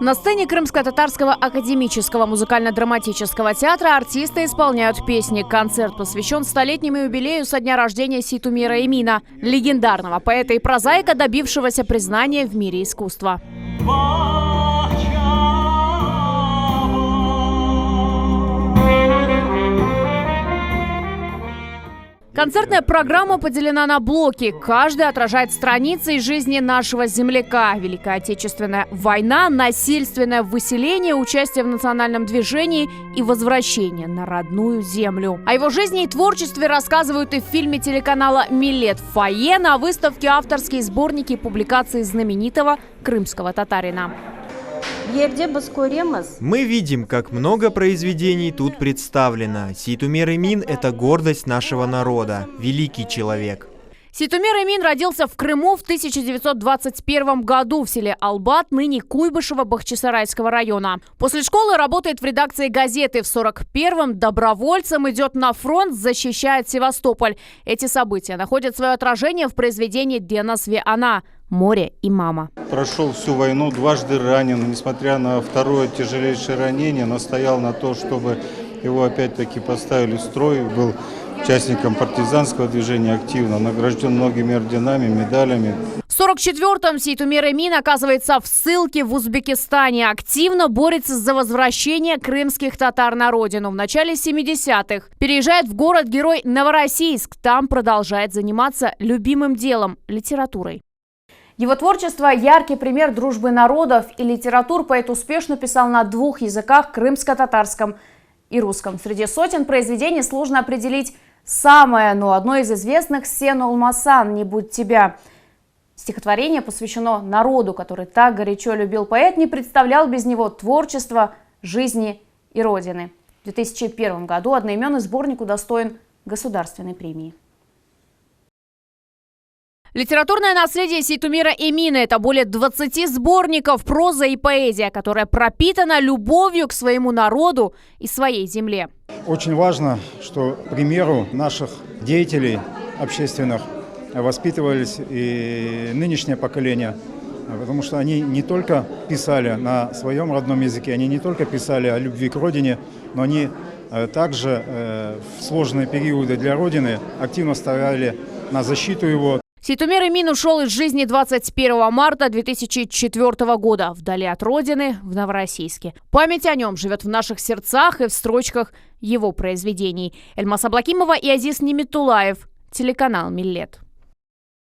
На сцене Крымско-Татарского академического музыкально-драматического театра артисты исполняют песни. Концерт посвящен столетнему юбилею со дня рождения Ситумира Эмина, легендарного поэта и прозаика, добившегося признания в мире искусства. Концертная программа поделена на блоки. Каждый отражает страницы из жизни нашего земляка. Великая Отечественная война, насильственное выселение, участие в национальном движении и возвращение на родную землю. О его жизни и творчестве рассказывают и в фильме телеканала «Милет» «Фойе», на выставке авторские сборники и публикации знаменитого крымского татарина. Мы видим, как много произведений тут представлено. Ситумир Эмин – это гордость нашего народа, великий человек. Ситумир Эмин родился в Крыму в 1921 году в селе Албат, ныне Куйбышево Бахчисарайского района. После школы работает в редакции газеты. В 1941-м добровольцем идет на фронт, защищает Севастополь. Эти события находят свое отражение в произведении Дена Све-Ана «Море и мама». Прошел всю войну, дважды ранен. Несмотря на второе тяжелейшее ранение, настоял на то, чтобы его опять-таки поставили в строй. Был участником партизанского движения активно, награжден многими орденами, медалями. В 1944-м Ситумир Эмин оказывается в ссылке в Узбекистане. Активно борется за возвращение крымских татар на родину. В начале 70-х переезжает в город-герой Новороссийск. Там продолжает заниматься любимым делом – литературой. Его творчество – яркий пример дружбы народов и литератур. Поэт успешно писал на двух языках – крымско-татарском и русском. Среди сотен произведений сложно определить самое, но одно из известных – «Сен Улмасан, не будь тебя». Стихотворение посвящено народу, который так горячо любил поэт, не представлял без него творчества, жизни и родины. В 2001 году одноименный сборник удостоен государственной премии. Литературное наследие Ситумира Эмина – это более 20 сборников проза и поэзия, которая пропитана любовью к своему народу и своей земле. Очень важно, что, к примеру, наших деятелей общественных воспитывались и нынешнее поколение, потому что они не только писали на своем родном языке, они не только писали о любви к родине, но они также в сложные периоды для родины активно стояли на защиту его. Ситумир Эмин ушел из жизни 21 марта 2004 года, вдали от родины, в Новороссийске. Память о нем живет в наших сердцах и в строчках его произведений. Эльмас Аблакимова и Азиз Немитулаев, телеканал «Милет».